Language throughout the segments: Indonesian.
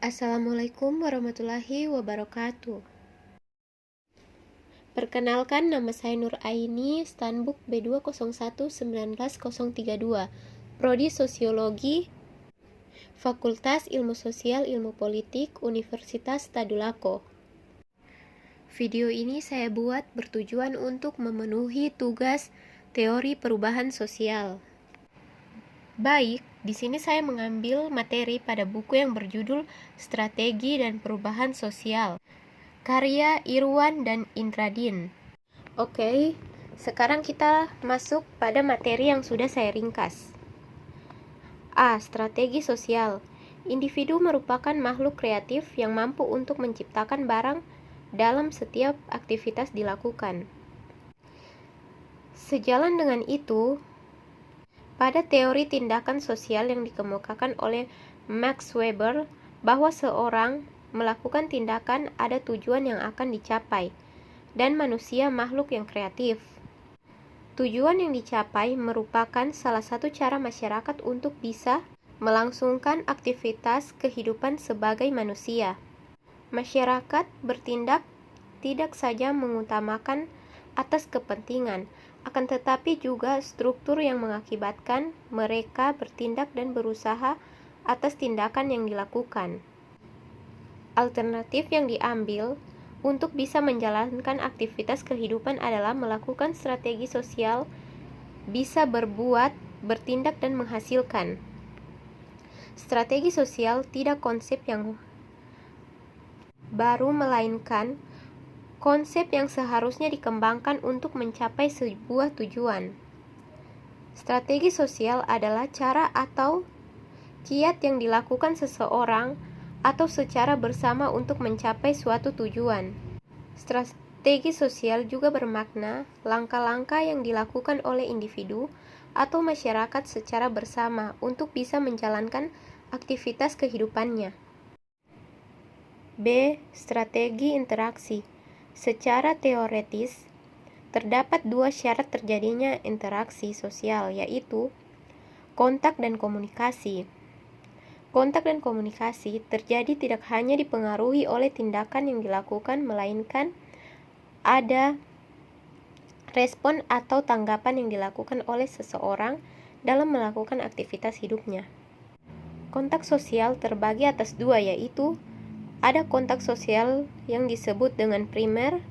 Assalamualaikum warahmatullahi wabarakatuh. Perkenalkan, nama saya Nur Aini, Stanbook B201-19032, Prodi Sosiologi, Fakultas Ilmu Sosial Ilmu Politik, Universitas Tadulako. Video ini saya buat bertujuan untuk memenuhi tugas teori perubahan sosial. Baik, di sini saya mengambil materi pada buku yang berjudul Strategi dan Perubahan Sosial, karya Irwan dan Indradin. Oke, sekarang kita masuk pada materi yang sudah saya ringkas. A. Strategi sosial. Individu merupakan makhluk kreatif yang mampu untuk menciptakan barang dalam setiap aktivitas dilakukan. Sejalan dengan itu, pada teori tindakan sosial yang dikemukakan oleh Max Weber, bahwa seorang melakukan tindakan ada tujuan yang akan dicapai, dan manusia makhluk yang kreatif. Tujuan yang dicapai merupakan salah satu cara masyarakat untuk bisa melangsungkan aktivitas kehidupan sebagai manusia. Masyarakat bertindak tidak saja mengutamakan atas kepentingan, akan tetapi juga struktur yang mengakibatkan mereka bertindak dan berusaha atas tindakan yang dilakukan. Alternatif yang diambil untuk bisa menjalankan aktivitas kehidupan adalah melakukan strategi sosial, bisa berbuat, bertindak, dan menghasilkan. Strategi sosial tidak konsep yang baru, melainkan konsep yang seharusnya dikembangkan untuk mencapai sebuah tujuan. Strategi sosial adalah cara atau kiat yang dilakukan seseorang atau secara bersama untuk mencapai suatu tujuan. Strategi sosial juga bermakna langkah-langkah yang dilakukan oleh individu atau masyarakat secara bersama untuk bisa menjalankan aktivitas kehidupannya. B. Strategi interaksi. Secara teoretis, terdapat dua syarat terjadinya interaksi sosial, yaitu kontak dan komunikasi. Kontak dan komunikasi terjadi tidak hanya dipengaruhi oleh tindakan yang dilakukan, melainkan ada respon atau tanggapan yang dilakukan oleh seseorang dalam melakukan aktivitas hidupnya. Kontak sosial terbagi atas dua, yaitu ada kontak sosial yang disebut dengan primer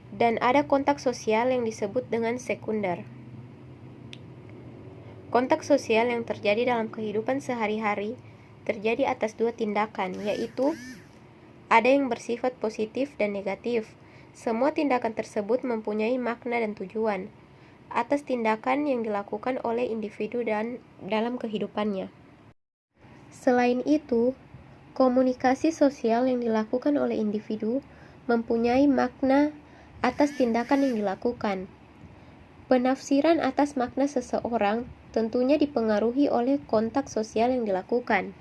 dan ada kontak sosial yang disebut dengan sekunder. Kontak sosial yang terjadi dalam kehidupan sehari-hari terjadi atas dua tindakan, yaitu ada yang bersifat positif dan negatif. Semua tindakan tersebut mempunyai makna dan tujuan atas tindakan yang dilakukan oleh individu dan dalam kehidupannya. Selain itu, komunikasi sosial yang dilakukan oleh individu mempunyai makna atas tindakan yang dilakukan. Penafsiran atas makna seseorang tentunya dipengaruhi oleh kontak sosial yang dilakukan.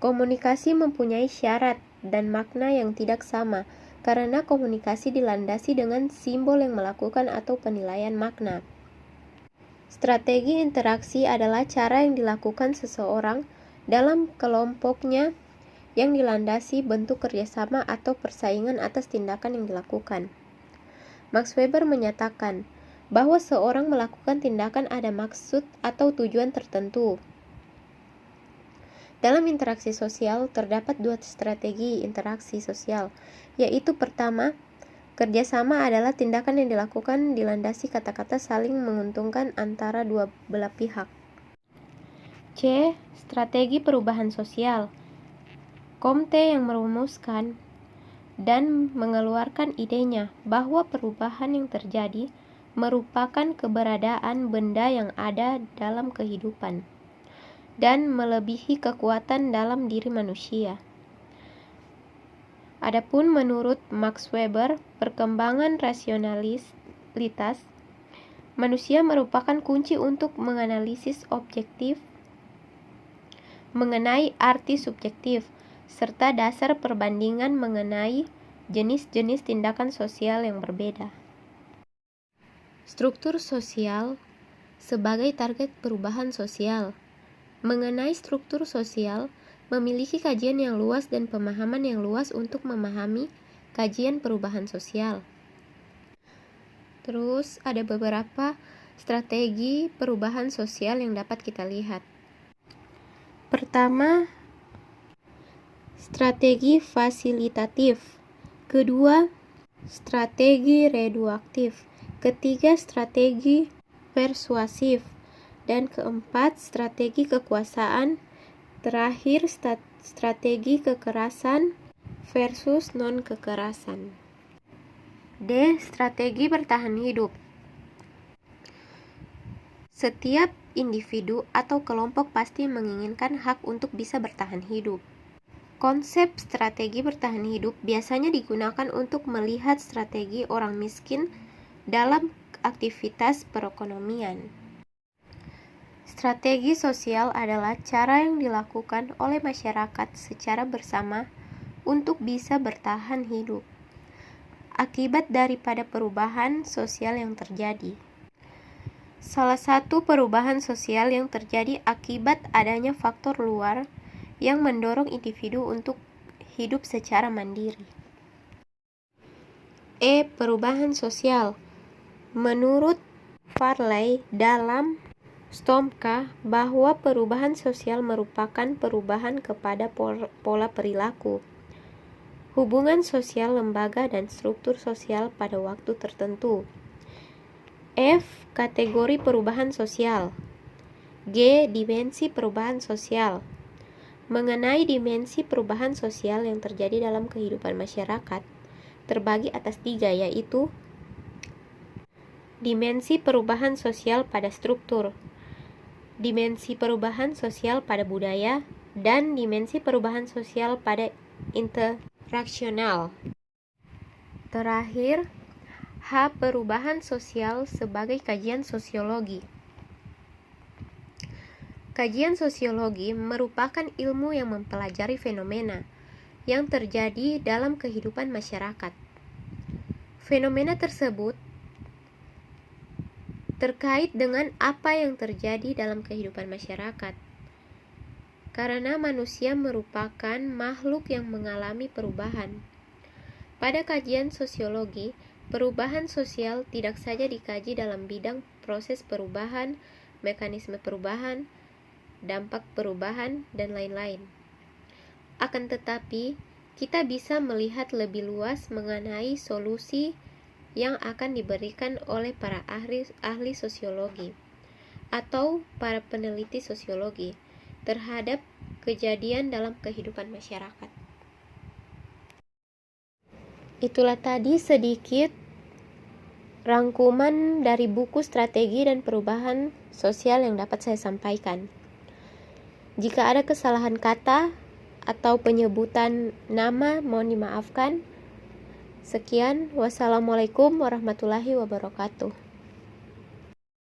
Komunikasi mempunyai syarat dan makna yang tidak sama, karena komunikasi dilandasi dengan simbol yang melakukan atau penilaian makna. Strategi interaksi adalah cara yang dilakukan seseorang dalam kelompoknya yang dilandasi bentuk kerjasama atau persaingan atas tindakan yang dilakukan. Max Weber menyatakan bahwa seorang melakukan tindakan ada maksud atau tujuan tertentu. Dalam interaksi sosial terdapat dua strategi interaksi sosial, yaitu pertama, kerjasama adalah tindakan yang dilakukan dilandasi kata-kata saling menguntungkan antara dua belah pihak. C. Strategi perubahan sosial. Comte yang merumuskan dan mengeluarkan idenya bahwa perubahan yang terjadi merupakan keberadaan benda yang ada dalam kehidupan dan melebihi kekuatan dalam diri manusia. Adapun menurut Max Weber, perkembangan rasionalitas manusia merupakan kunci untuk menganalisis objektif mengenai arti subjektif, serta dasar perbandingan mengenai jenis-jenis tindakan sosial yang berbeda. Struktur sosial sebagai target perubahan sosial. Mengenai struktur sosial, memiliki kajian yang luas dan pemahaman yang luas untuk memahami kajian perubahan sosial. Terus ada beberapa strategi perubahan sosial yang dapat kita lihat. Pertama, strategi fasilitatif. Kedua, strategi reduktif. Ketiga, strategi persuasif. Dan keempat, strategi kekuasaan. Terakhir, strategi kekerasan versus non-kekerasan. D. Strategi bertahan hidup. Setiap individu atau kelompok pasti menginginkan hak untuk bisa bertahan hidup. Konsep strategi bertahan hidup biasanya digunakan untuk melihat strategi orang miskin dalam aktivitas perekonomian. Strategi sosial adalah cara yang dilakukan oleh masyarakat secara bersama untuk bisa bertahan hidup akibat daripada perubahan sosial yang terjadi. Salah satu perubahan sosial yang terjadi akibat adanya faktor luar yang mendorong individu untuk hidup secara mandiri. Perubahan sosial. Menurut Farley dalam Stomka bahwa perubahan sosial merupakan perubahan kepada pola perilaku, hubungan sosial lembaga dan struktur sosial pada waktu tertentu. F. Kategori perubahan sosial. G. Dimensi perubahan sosial. Mengenai dimensi perubahan sosial yang terjadi dalam kehidupan masyarakat, terbagi atas 3, yaitu dimensi perubahan sosial pada struktur, dimensi perubahan sosial pada budaya, dan dimensi perubahan sosial pada interaksional. Terakhir, H. Perubahan sosial sebagai kajian sosiologi. Kajian sosiologi merupakan ilmu yang mempelajari fenomena yang terjadi dalam kehidupan masyarakat. Fenomena tersebut terkait dengan apa yang terjadi dalam kehidupan masyarakat. Karena manusia merupakan makhluk yang mengalami perubahan. Pada kajian sosiologi, perubahan sosial tidak saja dikaji dalam bidang proses perubahan, mekanisme perubahan, dampak perubahan, dan lain-lain. Akan tetapi, kita bisa melihat lebih luas mengenai solusi yang akan diberikan oleh para ahli sosiologi atau para peneliti sosiologi terhadap kejadian dalam kehidupan masyarakat. Itulah tadi sedikit rangkuman dari buku Strategi dan Perubahan Sosial yang dapat saya sampaikan. Jika ada kesalahan kata atau penyebutan nama, mohon dimaafkan. Sekian, wassalamualaikum warahmatullahi wabarakatuh.